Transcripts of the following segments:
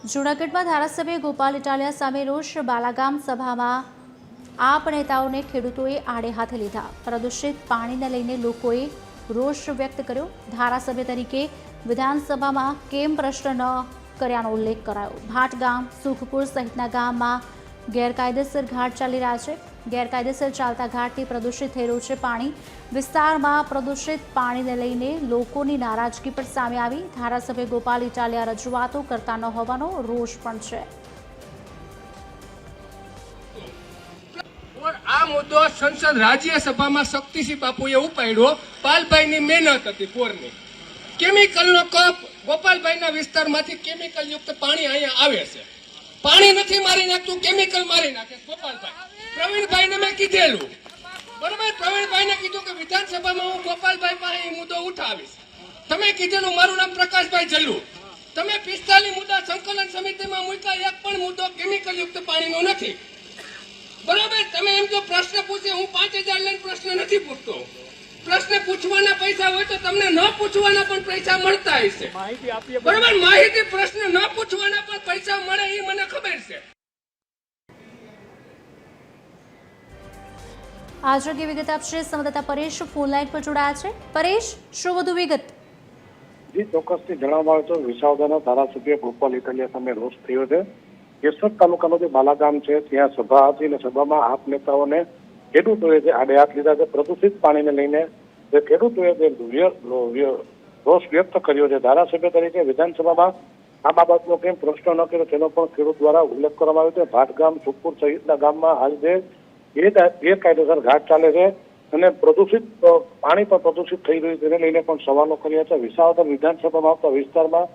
જૂનાગઢમાં ધારાસભ્ય ગોપાલ ઇટાલિયા સામે રોષ બાલાગામ સભામાં આપ નેતાઓને ખેડૂતોએ આડે હાથે લીધા। પ્રદૂષિત પાણીને લઈને લોકોએ રોષ વ્યક્ત કર્યો। ધારાસભ્ય તરીકે વિધાનસભામાં કેમ પ્રશ્ન ન કર્યાનો ઉલ્લેખ કરાયો। ભાટ ગામ, સુખપુર સહિતના ગામમાં ગેરકાયદેસર ઘાટ ચાલી રહ્યા છે। ગેરકાયદેસર ચાલતા ઘાટથી પ્રદૂષિત થઈ રહ્યું છે પાણી। વિસ્તારમાં પ્રદૂષિત પાણીને લઈને લોકોની નારાજગી પણ સામે આવી। ધારાસભ્ય ગોપાલ ઇટાલિયા રજૂઆતો કરતા ન હોવાનો રોષ પણ છે। આ મુદ્દો સંસદ રાજ્યસભામાં શક્તિસિંહ બાપુએ ઉપાડ્યો। પાલભાઈની મહેનત હતી પોરની। કેમિકલનો કપ ગોપાલભાઈના વિસ્તારમાંથી કેમિકલ યુક્ત પાણી અહીંયા આવે છે। પાણી નથી મારી નાખતું, કેમિકલ મારી નાખે ગોપાલભાઈ। પ્રવીણભાઈને મેં કીધેલું, બરાબર, પ્રવીણભાઈને કીધું કે વિધાનસભામાં હું ગોપાલભાઈ પાસે એ મુદ્દો ઉઠાવીશ। તમે કીધેલું, મારું નામ પ્રકાશભાઈ જલ્લુ। તમે 45 મુદ્દા સંકલન સમિતિમાં મૂક્યા, એક પણ મુદ્દો કેમિકલ યુક્ત પાણીનો નથી। બરાબર, તમે એમ જો પ્રશ્ન પૂછે, હું 5000 લઈને પ્રશ્ન નથી પૂછતો। પ્રશ્ન પૂછવાના પૈસા હોય તો તમને ન પૂછવાના પણ પૈસા મળતા હશે, બરાબર। માહિતી પ્રશ્ન ન પૂછવાના પણ પૈસા મળે એ મને ખબર છે। आज की विगत आपसे संवाददाता परेश फोन लाइन पर जोड़ाया है। परेश, શું વધુ વિગત? જી, ચોક્કસથી જણાવવામાં આવે તો વિસાવદરના ધારાસભ્ય ગોપાલ ઇટાલિયા સામે રોષ થયો છે। કેશોદ તાલુકાનો જે બાલાગામ છે ત્યાં સભા હતી અને સભામાં આપ નેતાઓને ખેડૂતોએ જે આડે હાથ લીધા છે। પ્રદૂષિત પાણીને લઈને જે ખેડૂતોએ જે રોષ વ્યક્ત કર્યો છે। ધારાસભ્ય તરીકે વિધાનસભામાં આ બાબતનો કેમ પ્રશ્ન ન કર્યો તેનો પણ ખેડૂત દ્વારા ઉલ્લેખ કરવામાં આવ્યો છે। ભાટગામ, સુખપુર સહિતના ગામમાં હાલ જે ગેરકાયદેસર ઘાટ ચાલે છે અને પ્રદૂષિત પાણી પણ પ્રદૂષિત થઈ રહ્યું છે તેને લઈને પણ સવાલો કર્યા છે। વિસાવદર વિધાનસભામાં આવતા વિસ્તારમાં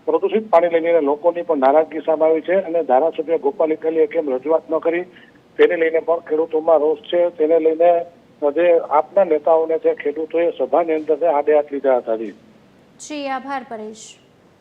પ્રદૂષિત પાણી લઈને લોકોની પણ નારાજગી સામે આવી છે અને ધારાસભ્ય ગોપાલ ઇટાલિયાએ કેમ રજૂઆત ન કરી તેને લઈને પણ ખેડૂતોમાં રોષ છે। તેને લઈને જે આપના નેતાઓને છે ખેડૂતોએ સભાની અંદર આડે હાથ લીધા હતા। જી, આભાર પરેશ।